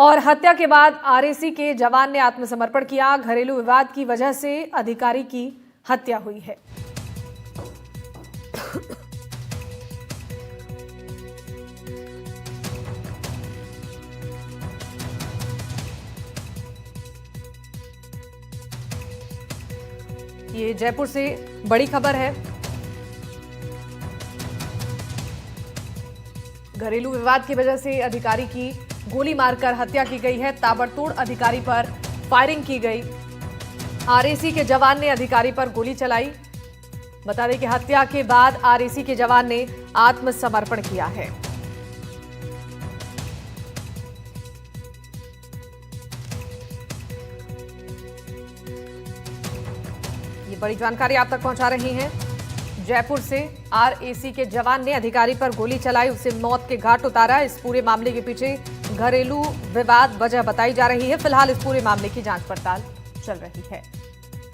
और हत्या के बाद आरएसी के जवान ने आत्मसमर्पण किया। घरेलू विवाद की वजह से अधिकारी की हत्या हुई है। ये जयपुर से बड़ी खबर है। घरेलू विवाद की वजह से अधिकारी की गोली मारकर हत्या की गई है। ताबड़तोड़ अधिकारी पर फायरिंग की गई। आरएसी के जवान ने अधिकारी पर गोली चलाई। बता दें कि हत्या के बाद आरएसी के जवान ने आत्मसमर्पण किया है। ये बड़ी जानकारी आप तक पहुंचा रही हैं जयपुर से। आरएसी के जवान ने अधिकारी पर गोली चलाई, उसे मौत के घाट उतारा। इस पूरे मामले के पीछे घरेलू विवाद वजह बताई जा रही है। फिलहाल इस पूरे मामले की जांच पड़ताल चल रही है।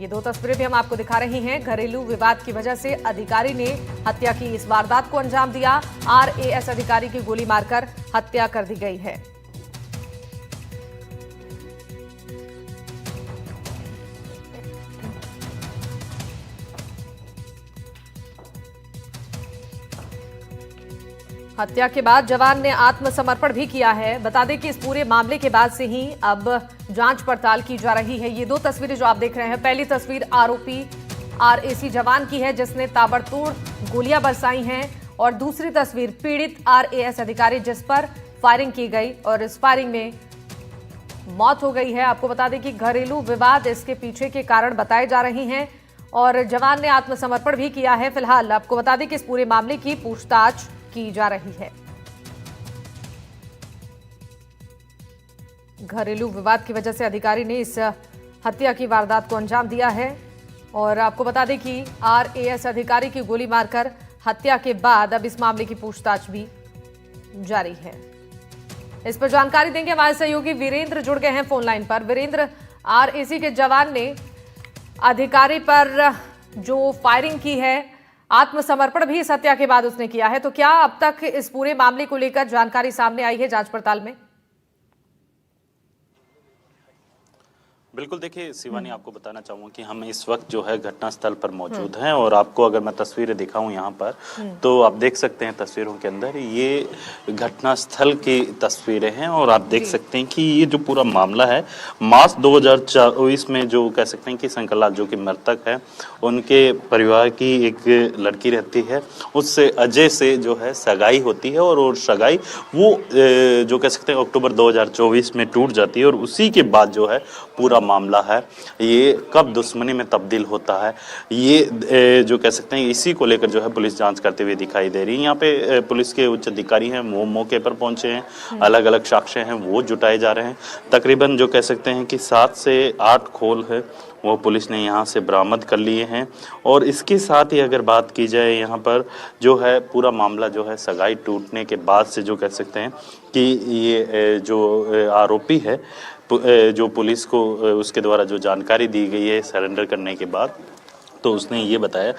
ये दो तस्वीरें भी हम आपको दिखा रही हैं। घरेलू विवाद की वजह से अधिकारी ने हत्या की इस वारदात को अंजाम दिया। आरएएस अधिकारी की गोली मारकर हत्या कर दी गई है। हत्या के बाद जवान ने आत्मसमर्पण भी किया है। बता दें कि इस पूरे मामले के बाद से ही अब जांच पड़ताल की जा रही है। ये दो तस्वीरें जो आप देख रहे हैं, पहली तस्वीर आरोपी आरएसी जवान की है जिसने ताबड़तोड़ गोलियां बरसाई हैं, और दूसरी तस्वीर पीड़ित आरएएस अधिकारी जिस पर फायरिंग की गई और इस फायरिंग में मौत हो गई है। आपको बता दें कि घरेलू विवाद इसके पीछे के कारण बताए जा रहे हैं और जवान ने आत्मसमर्पण भी किया है। फिलहाल आपको बता दें कि इस पूरे मामले की पूछताछ की जा रही है। घरेलू विवाद की वजह से अधिकारी ने इस हत्या की वारदात को अंजाम दिया है और आपको बता दें कि आरएएस अधिकारी की गोली मारकर हत्या के बाद अब इस मामले की पूछताछ भी जारी है। इस पर जानकारी देंगे हमारे सहयोगी वीरेंद्र जुड़ गए हैं फोन लाइन पर। वीरेंद्र, आरएसी के जवान ने अधिकारी पर जो फायरिंग की है, आत्मसमर्पण भी इस हत्या के बाद उसने किया है, तो क्या अब तक इस पूरे मामले को लेकर जानकारी सामने आई है जांच पड़ताल में? बिल्कुल, देखिए शिवानी, आपको बताना चाहूँगा कि हम इस वक्त जो है घटनास्थल पर मौजूद हैं और आपको अगर मैं तस्वीरें दिखाऊं यहाँ पर तो आप देख सकते हैं तस्वीरों के अंदर ये घटनास्थल की तस्वीरें हैं और आप देख सकते हैं कि ये जो पूरा मामला है मार्च 2024 में जो कह सकते हैं कि शंकरलाल जो कि मृतक है उनके परिवार की एक लड़की रहती है, उससे अजय से जो है सगाई होती है और सगाई वो जो कह सकते हैं अक्टूबर 2024 में टूट जाती है और उसी के बाद जो है पूरा मामला है ये कब दुश्मनी में तब्दील होता है, ये जो कह सकते हैं इसी को लेकर जो है पुलिस जांच करते हुए दिखाई दे रही है। यहाँ पे पुलिस के उच्च अधिकारी हैं, वो मौके पर पहुंचे हैं, अलग अलग साक्ष्य हैं वो जुटाए जा रहे हैं। तकरीबन जो कह सकते हैं कि 7 से 8 खोल है वो पुलिस ने यहाँ से बरामद कर लिए हैं और इसके साथ ही अगर बात की जाए यहाँ पर जो है पूरा मामला जो है सगाई टूटने के बाद से जो कह सकते हैं कि ये जो आरोपी है जो पुलिस को उसके द्वारा जो जानकारी दी गई है सरेंडर करने के बाद, तो उसने ये बताया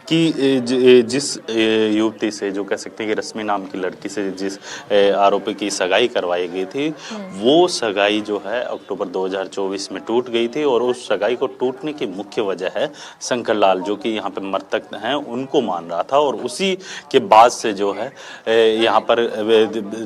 कि जिस युवती से जो कह सकते हैं कि रश्मि नाम की लड़की से जिस आरोपी की सगाई करवाई गई थी वो सगाई जो है अक्टूबर 2024 में टूट गई थी और उस सगाई को टूटने की मुख्य वजह है शंकरलाल जो कि यहाँ पे मृतक हैं उनको मान रहा था और उसी के बाद से जो है यहाँ पर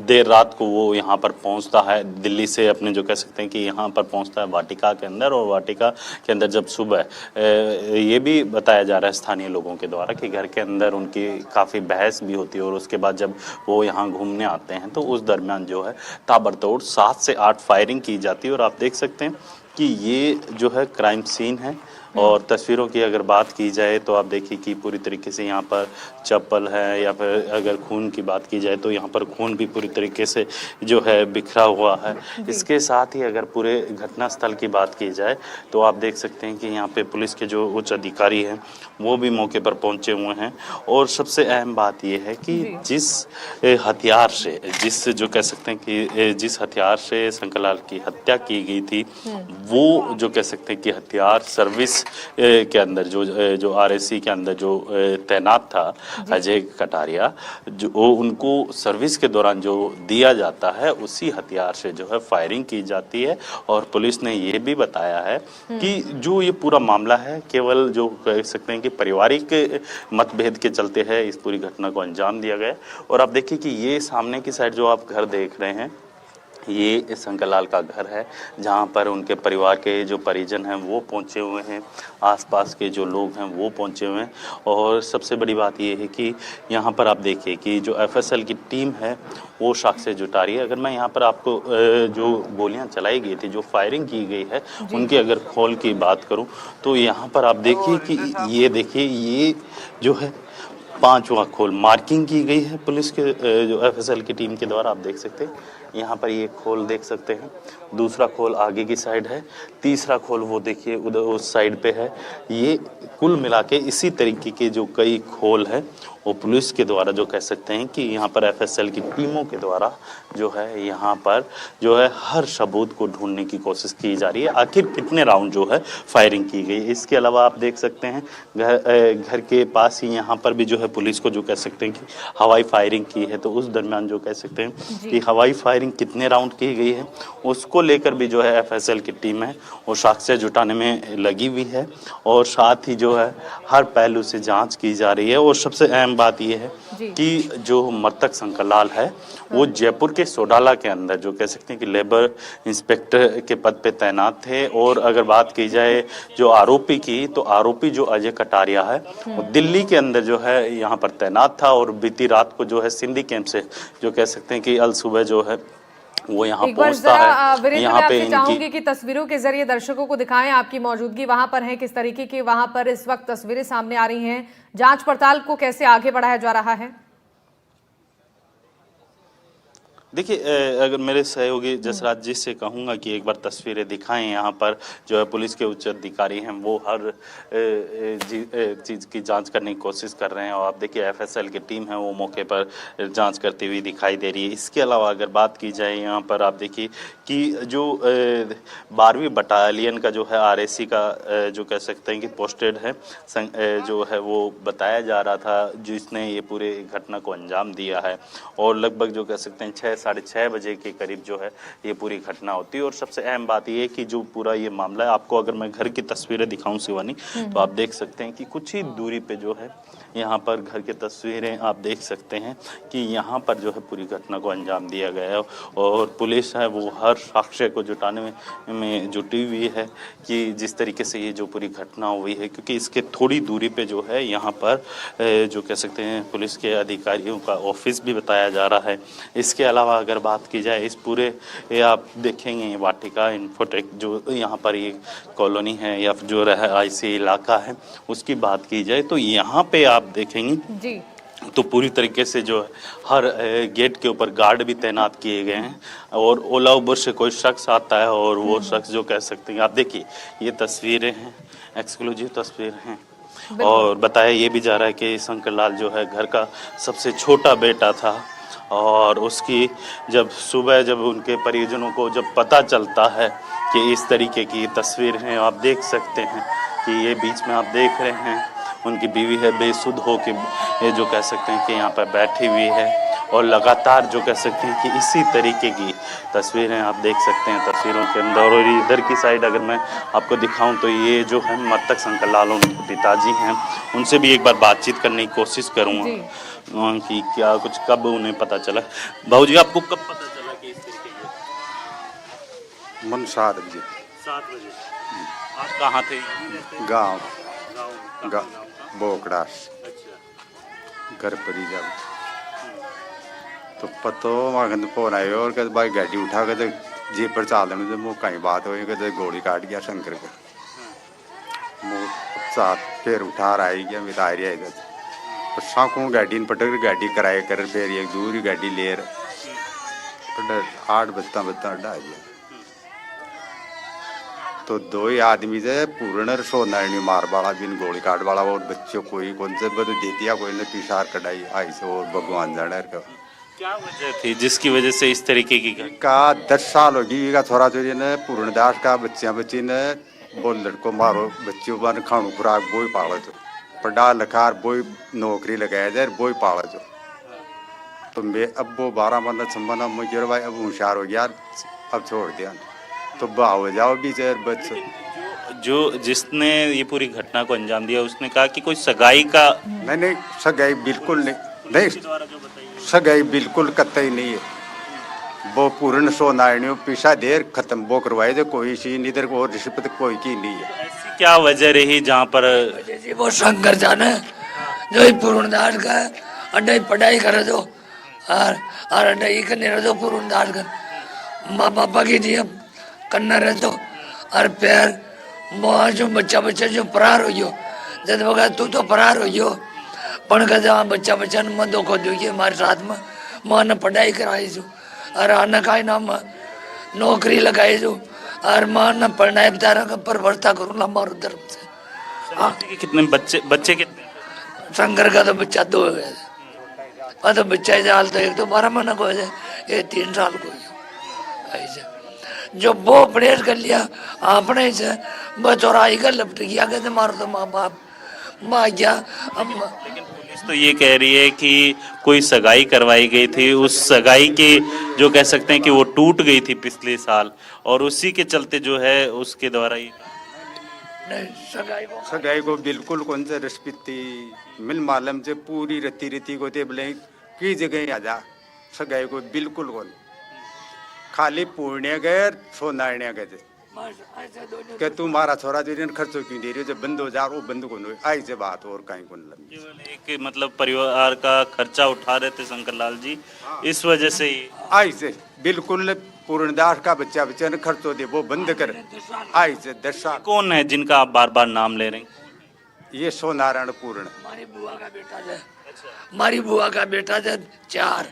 देर रात को वो यहाँ पर पहुँचता है दिल्ली से, अपने जो कह सकते हैं कि यहाँ पर पहुँचता है वाटिका के अंदर और वाटिका के अंदर जब सुबह ये भी बताया जा रहा है स्थानीय लोगों के द्वारा कि घर के अंदर उनकी काफ़ी बहस भी होती है और उसके बाद जब वो यहाँ घूमने आते हैं तो उस दरमियान जो है ताबड़तोड़ 7 से 8 फायरिंग की जाती है और आप देख सकते हैं कि ये जो है क्राइम सीन है। और तस्वीरों की अगर बात की जाए तो आप देखिए कि पूरी तरीके से यहाँ पर चप्पल है या फिर अगर खून की बात की जाए तो यहाँ पर खून भी पूरी तरीके से जो है बिखरा हुआ है। इसके साथ ही अगर पूरे घटनास्थल की बात की जाए तो आप देख सकते हैं कि यहाँ पे पुलिस के जो उच्च अधिकारी हैं वो भी मौके पर पहुँचे हुए हैं और सबसे अहम बात ये है कि जिस हथियार से जो कह सकते हैं कि जिस हथियार से शंकरलाल की हत्या की गई थी वो जो कह सकते हैं कि हथियार सर्विस के अंदर जो आरएसी के अंदर जो तैनात था अजय कटारिया, जो उनको सर्विस के दौरान जो दिया जाता है उसी हथियार से जो है फायरिंग की जाती है। और पुलिस ने ये भी बताया है कि जो ये पूरा मामला है केवल जो कह सकते हैं कि पारिवारिक मतभेद के चलते है इस पूरी घटना को अंजाम दिया गया। और आप देखिए कि ये सामने की साइड जो आप घर देख रहे हैं ये शंकर लाल का घर है, जहां पर उनके परिवार के जो परिजन हैं वो पहुंचे हुए हैं, आसपास के जो लोग हैं वो पहुंचे हुए हैं। और सबसे बड़ी बात ये है कि यहां पर आप देखिए कि जो एफएसएल की टीम है वो साक्ष्य जुटा रही है। अगर मैं यहां पर आपको जो गोलियां चलाई गई थी, जो फायरिंग की गई है, उनकी अगर खोल की बात करूं तो यहां पर आप देखिए कि ये देखिए ये जो है 5वां खोल मार्किंग की गई है पुलिस के जो एफएसएल की टीम के द्वारा। आप देख सकते हैं यहाँ पर ये खोल देख सकते हैं, दूसरा खोल आगे की साइड है, तीसरा खोल वो देखिए उधर उस साइड पे है। ये कुल मिला के इसी तरीके के जो कई खोल है वो पुलिस के द्वारा जो कह सकते हैं कि यहाँ पर एफएसएल की टीमों के द्वारा जो है यहाँ पर जो है हर सबूत को ढूंढने की कोशिश की जा रही है, आखिर कितने राउंड जो है फायरिंग की गई। इसके अलावा आप देख सकते हैं घर के पास ही यहाँ पर भी जो है पुलिस को जो कह सकते हैं कि हवाई फायरिंग की है, तो उस दरमियान जो कह सकते हैं कि हवाई फायरिंग कितने राउंड की गई है उसको लेकर भी जो है एफएसएल की टीम है वो साक्ष्य जुटाने में लगी हुई है। और साथ ही जो है हर पहलू से जांच की जा रही है। और सबसे अहम बात यह है कि जो मृतक शंकर लाल है वो जयपुर के सोडाला के अंदर जो कह सकते हैं कि लेबर इंस्पेक्टर के पद पे तैनात थे। और अगर बात की जाए जो आरोपी की, तो आरोपी जो अजय कटारिया है वो दिल्ली के अंदर जो है यहाँ पर तैनात था और बीती रात को जो है सिंधी कैंप से जो कह सकते हैं कि अल सुबह जो है वो यहाँ पहुंचता है। यहाँ पे चाहूंगी कि तस्वीरों के जरिए दर्शकों को दिखाएं, आपकी मौजूदगी वहां पर है, किस तरीके की वहां पर इस वक्त तस्वीरें सामने आ रही हैं, जांच पड़ताल को कैसे आगे बढ़ाया जा रहा है। देखिए अगर मेरे सहयोगी जसराज जी से कहूँगा कि एक बार तस्वीरें दिखाएं, यहाँ पर जो है पुलिस के उच्च अधिकारी हैं वो हर चीज़ की जांच करने की कोशिश कर रहे हैं। और आप देखिए एफएसएल की टीम है वो मौके पर जांच करती हुई दिखाई दे रही है। इसके अलावा अगर बात की जाए यहाँ पर आप देखिए कि जो 12वीं बटालियन का जो है आरएसी का जो कह सकते हैं कि पोस्टेड है जो है वो बताया जा रहा था जिसने ये पूरे घटना को अंजाम दिया है। और लगभग जो कह सकते हैं 6-6:30 बजे के करीब जो है ये पूरी घटना होती है। और सबसे अहम बात ये है कि जो पूरा ये मामला है, आपको अगर मैं घर की तस्वीरें दिखाऊं शिवानी, तो आप देख सकते हैं कि कुछ ही दूरी पे जो है यहाँ पर घर की तस्वीरें आप देख सकते हैं कि यहाँ पर जो है पूरी घटना को अंजाम दिया गया है। और पुलिस है वो हर साक्ष्य को जुटाने में जुटी हुई है कि जिस तरीके से ये जो पूरी घटना हुई है, क्योंकि इसके थोड़ी दूरी पे जो है यहाँ पर जो कह सकते हैं पुलिस के अधिकारियों का ऑफिस भी बताया जा रहा है। इसके अलावा अगर बात की जाए इस पूरे आप देखेंगे वाटिका इन्फोटेक जो यहाँ पर ये कॉलोनी है या जो रहायशी इलाका है उसकी बात की जाए तो यहाँ पे आप देखेंगे जी तो पूरी तरीके से जो है हर गेट के ऊपर गार्ड भी तैनात किए गए हैं। और ओला उबर से कोई शख्स आता है और वो शख्स जो कह सकते हैं, आप देखिए ये तस्वीरें हैं, एक्सक्लूसिव तस्वीरें हैं। और बताया ये भी जा रहा है कि शंकर लाल जो है घर का सबसे छोटा बेटा था और उसकी जब सुबह जब उनके परिजनों को जब पता चलता है कि इस तरीके की तस्वीर हैं, आप देख सकते हैं कि ये बीच में आप देख रहे हैं उनकी बीवी है बेसुध हो के ये जो कह सकते हैं कि यहाँ पर बैठी हुई है। और लगातार जो कह सकते हैं कि इसी तरीके की तस्वीरें आप देख सकते हैं तस्वीरों के अंदर। और इधर की साइड अगर मैं आपको दिखाऊं तो ये जो है मृतक शंकर लाल उनके पिताजी हैं, उनसे भी एक बार बातचीत करने की कोशिश करूँगा कि क्या कुछ कब उन्हें पता चला। भाऊ जी आपको कब पता चला कि इस तरीके की? मन 7 बजे। 7 बजे। आप कहाँ थे? गाँव गाँव बोकड़ास घर पर ही जब तो पतो वहाँ फोन आयो और कहते भाई गाड़ी उठा के तो जीप पर चाल देने तो मुँह कहीं बात हुई कहते गोली काट गया शंकर का मुँह साथ फिर उठा आई गया मिला रहा है तो साकू गाड़ी पटक गाड़ी कराए कर फिर एक दूरी गाड़ी ले 8 बजता अड्डा आ गया तो 2 ही आदमी से पूर्ण सोनारणी मार वाला बिन गोली काट वाला और बच्चों कोई कौन से बद देतिया कोई ने पिशार कटाई आई से और भगवान जाने का क्या वजह थी जिसकी वजह से इस तरीके की का 10 साल होगी का थोड़ा थोड़ी ने पूर्णदास का बच्ची ने वो लड़को मारो बच्चों बन खाणु खुराक वो ही पालो जो पढ़ा लिखा वो ही नौकरी लगाया जाए वो ही पालो जो तो मैं अब वो 12 महीना 6 महीना मुझे भाई अब होशियार हो गया अब छोड़ दिया तो हो जाओ भी चाहे बच्चे जो जिसने ये पूरी घटना को अंजाम दिया उसने कहा कि कोई सगाई का नहीं सगाई बिल्कुल नहीं सगाई बिल्कुल कतई नहीं है वो पूर्ण सो नारायणी पिछा देर खत्म वो करवाए जो कोई चीज इधर और रिश्वत कोई की नहीं है। ऐसी क्या वजह रही जहाँ पर जी वो शंकर जाने जो ही पूर्णदास का अड्डा पढ़ाई करे जो और अड्डा ही करने रहे जो पूर्णदास का माँ पापा की जी करना रहे तो और पैर वहाँ जो बच्चा जो फरार हो गयो जब वो कहा तू तो फरार हो गयो पण कहते वहाँ बच्चा ने मैं धोखो दो हमारे साथ में माँ ने पढ़ाई कराई जो और आना का नाम नौकरी लगाई जो और माँ ने पढ़ाई बेचारा का परवर्ता करूँगा मारो धर्म से। कितने बच्चे कितने शंकर का तो बच्चा 2 हो गया और तो बच्चा हाल तो एक तो 12 महीना को है ये 3 साल को ऐसे जो वो अपने कर लिया अपने से वो चौराही का लपट गया कहते मारो तो माँ बाप माँ गया अम्मा तो ये कह रही है कि कोई सगाई करवाई गई थी उस सगाई के जो कह सकते हैं कि वो टूट गई थी पिछले साल और उसी के चलते जो है उसके द्वारा ही नहीं सगाई को बिल्कुल कौन से रसपिती मिल मालूम से पूरी रीति को ते बोले की जगह आ जा सगाई को बिल्कुल कौन खाली पूर्ण्य गए सो नारायण गए कि तुम्हारा छोरा जो खर्चो क्यों दे रही हो जब बंद हो जा वो बंद को नहीं आई से बात और कहीं को नहीं केवल एक मतलब परिवार का खर्चा उठा रहे थे शंकरलाल जी इस वजह से ही आई से बिल्कुल पूर्णदास का बच्चा ने खर्चो दे वो बंद कर आई से 10 साल कौन है जिनका आप बार बार नाम ले रहे हैं ये सो नारायण पूर्ण हमारी बुआ का बेटा है हमारी बुआ का बेटा है 4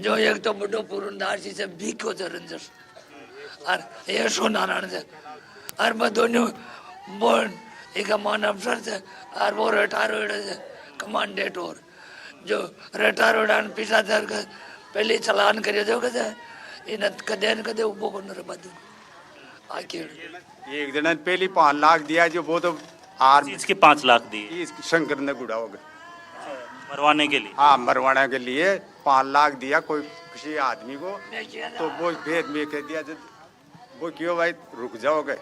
जो एक तो बड़ो पूर्णदास जी से भीखो रंजन और ये सो नारायण से और मैं दोनों वो एक मान अफसर से और वो रिटायर हो से कमांडेट और जो रिटायर हो पिछला सर का पहले चलान करे जो कहते इन कदे उबो को न बदू आके एक दिन पहले 5 लाख दिया जो वो तो आर इसके 5 लाख दिए शंकर ने गुड़ा हो गया मरवाने के लिए हाँ मरवाने के लिए 5 लाख दिया कोई किसी आदमी को तो वो भेद में कह दिया जब वो क्यों भाई रुक जाओगे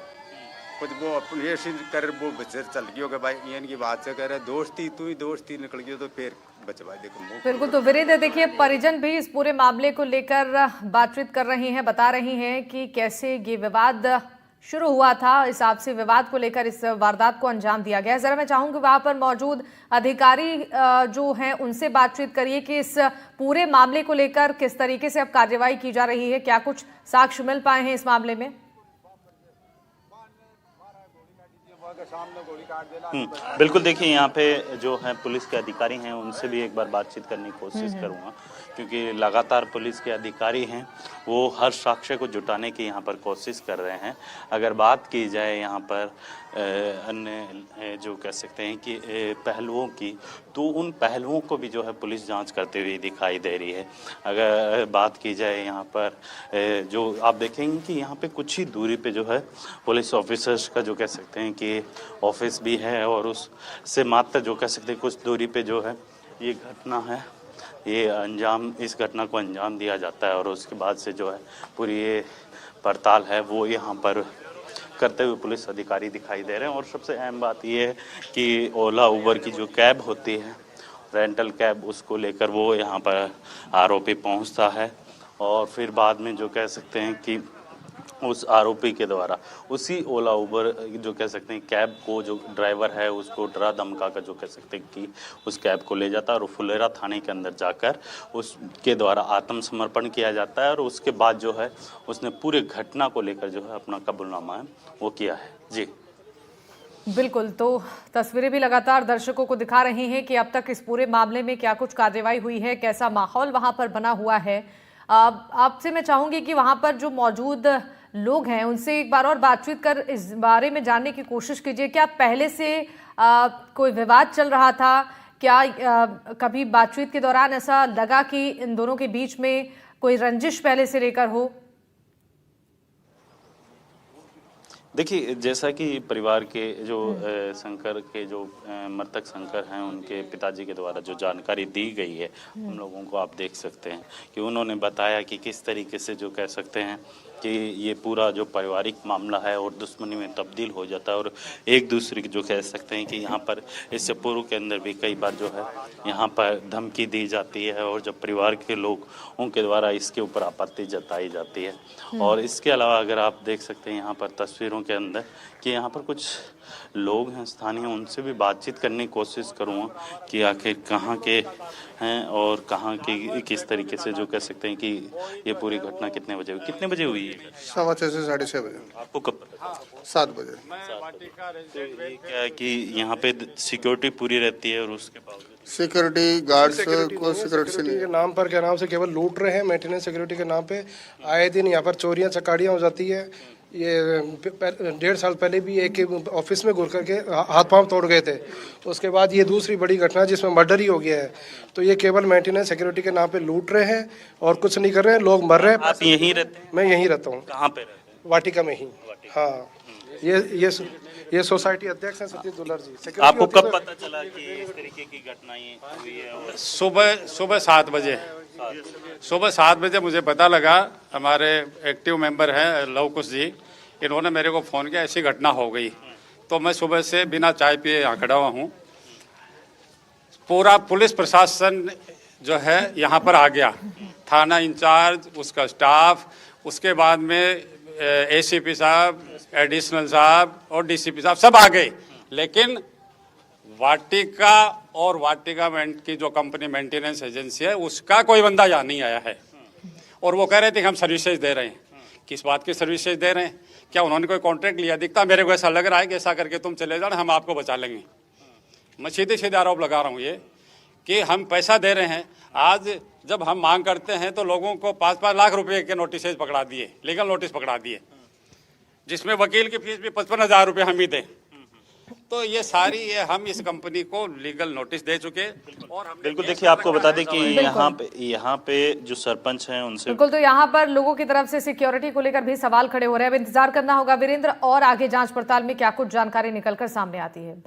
कुछ वो अपने कर वो बच्चे चल गई होगा भाई इनकी बात से कह रहे दोस्ती तू ही दोस्ती निकल गई तो फिर बचवा देखो बिल्कुल। तो वीरेंद्र देखिए परिजन भी इस पूरे मामले को लेकर बातचीत कर रही हैं, बता रही हैं कि कैसे ये विवाद शुरू हुआ था, इस आपसी विवाद को लेकर इस वारदात को अंजाम दिया गया। जरा मैं चाहूंगी वहां पर मौजूद अधिकारी जो हैं उनसे बातचीत करिए कि इस पूरे मामले को लेकर किस तरीके से अब कार्रवाई की जा रही है, क्या कुछ साक्ष्य मिल पाए हैं इस मामले में। बिल्कुल देखिए यहाँ पे जो है पुलिस के अधिकारी हैं उनसे भी एक बार बातचीत करने की कोशिश करूंगा क्योंकि लगातार पुलिस के अधिकारी हैं वो हर साक्ष्य को जुटाने की यहाँ पर कोशिश कर रहे हैं। अगर बात की जाए यहाँ पर अन्य जो कह सकते हैं कि पहलुओं की तो उन पहलुओं को भी जो है पुलिस जांच करते हुए दिखाई दे रही है। अगर बात की जाए यहाँ पर जो आप देखेंगे कि यहाँ पे कुछ ही दूरी पे जो है पुलिस ऑफिसर्स का जो कह सकते हैं कि ऑफिस भी है और उससे मात्र जो कह सकते हैं कुछ दूरी पे जो है ये घटना है, ये इस घटना को अंजाम दिया जाता है और उसके बाद से जो है पूरी ये पड़ताल है वो यहाँ पर करते हुए पुलिस अधिकारी दिखाई दे रहे हैं। और सबसे अहम बात ये है कि ओला उबर की जो कैब होती है रेंटल कैब उसको लेकर वो यहाँ पर आरोपी पहुँचता है और फिर बाद में जो कह सकते हैं कि उस आरोपी के द्वारा उसी ओला उबर जो कह सकते हैं कैब को जो ड्राइवर है उसको डरा धमका कर जो कह सकते हैं कि उस कैब को ले जाता है और फुलेरा थाने के अंदर जाकर उसके द्वारा आत्मसमर्पण किया जाता है और उसके बाद जो है उसने पूरे घटना को लेकर जो है अपना कबूलनामा है वो किया है। जी बिल्कुल। तो तस्वीरें भी लगातार दर्शकों को दिखा रही हैं कि अब तक इस पूरे मामले में क्या कुछ कार्रवाई हुई है, कैसा माहौल वहां पर बना हुआ है। आपसे मैं चाहूंगी कि वहां पर जो मौजूद लोग हैं उनसे एक बार और बातचीत कर इस बारे में जानने की कोशिश कीजिए। क्या पहले से कोई विवाद चल रहा था? क्या कभी बातचीत के दौरान ऐसा लगा कि इन दोनों के बीच में कोई रंजिश पहले से लेकर हो? देखिए, जैसा कि परिवार के जो शंकर के जो मृतक शंकर हैं, उनके पिताजी के द्वारा जो जानकारी दी गई है हम लोगों को, आप देख सकते हैं कि उन्होंने बताया कि किस तरीके से जो कह सकते हैं कि ये पूरा जो पारिवारिक मामला है और दुश्मनी में तब्दील हो जाता है और एक दूसरे की जो कह सकते हैं कि यहाँ पर इससे पूर्व के अंदर भी कई बार जो है यहाँ पर धमकी दी जाती है और जब परिवार के लोग उनके द्वारा इसके ऊपर आपत्ति जताई जाती है। और इसके अलावा अगर आप देख सकते हैं यहाँ पर तस्वीरों के अंदर कि यहाँ पर कुछ लोग हैं स्थानीय, उनसे भी बातचीत करने की कोशिश करूँगा कि आखिर कहाँ के हैं और कहाँ की किस तरीके से जो कह सकते हैं कि ये पूरी घटना कितने बजे हुई है? 6:15 से 6:30 बजे। आपको कब पता? 7 बजे। तो ये क्या है कि यहाँ पे सिक्योरिटी पूरी रहती है और उसके बावजूद सिक्योरिटी गार्ड्स को सिक्योरिटी सिक्योरिटी के नाम पर, के नाम से केवल लूट रहे हैं। मेंटेनेंस सिक्योरिटी के नाम पे आए दिन यहाँ पर चोरियां चकारियां हो जाती है। ये 1.5 साल पहले भी एक ऑफिस में घुस करके हाथ पांव तोड़ गए थे। उसके बाद ये दूसरी बड़ी घटना जिसमें मर्डर ही हो गया है। तो ये केवल मेंटेनेंस सिक्योरिटी के नाम पे लूट रहे हैं और कुछ नहीं कर रहे हैं। लोग मर रहे हैं। आप यहीं रहते हैं? मैं यहीं रहता हूँ। कहाँ पे रहते हैं? वाटिका में ही। हाँ, ये सोसाइटी अध्यक्ष हैं सतीश दुलर जी। सिक्योरिटी आपको होती कब तो- पता चला कि इस तरीके की घटनाएं हुई है? और सुबह 7 बजे सुबह 7 बजे मुझे पता लगा। हमारे एक्टिव मेंबर हैं लव कुश जी, इन्होंने मेरे को फ़ोन किया ऐसी घटना हो गई। तो मैं सुबह से बिना चाय पिए यहाँ खड़ा हुआ हूँ। पूरा पुलिस प्रशासन जो है यहाँ पर आ गया, थाना इंचार्ज, उसका स्टाफ, उसके बाद में एसीपी साहब, एडिशनल साहब और डीसीपी साहब सब आ गए। लेकिन वाटिका और वाटिका की जो कंपनी मेंटेनेंस एजेंसी है उसका कोई बंदा यहाँ नहीं आया है। और वो कह रहे थे कि हम सर्विसेज दे रहे हैं। किस बात की सर्विसेज दे रहे हैं? क्या उन्होंने कोई कॉन्ट्रैक्ट लिया? दिखता मेरे को ऐसा लग रहा है कि ऐसा करके तुम चले जाना, हम आपको बचा लेंगे। मैं सीधे सीधे आरोप लगा रहा हूँ ये कि हम पैसा दे रहे हैं। आज जब हम मांग करते हैं तो लोगों को 5-5 लाख रुपए के नोटिस पकड़ा दिए, लीगल नोटिस पकड़ा दिए, जिसमें वकील की फीस भी 55,000 रुपये हम ही दें। तो ये सारी हम इस कंपनी को लीगल नोटिस दे चुके। और हम बिल्कुल, देखिए आपको बता दें कि यहाँ पे जो सरपंच हैं उनसे बिल्कुल, तो यहाँ पर लोगों की तरफ से सिक्योरिटी को लेकर भी सवाल खड़े हो रहे हैं। अब इंतजार करना होगा वीरेंद्र और आगे जांच पड़ताल में क्या कुछ जानकारी निकलकर सामने आती है।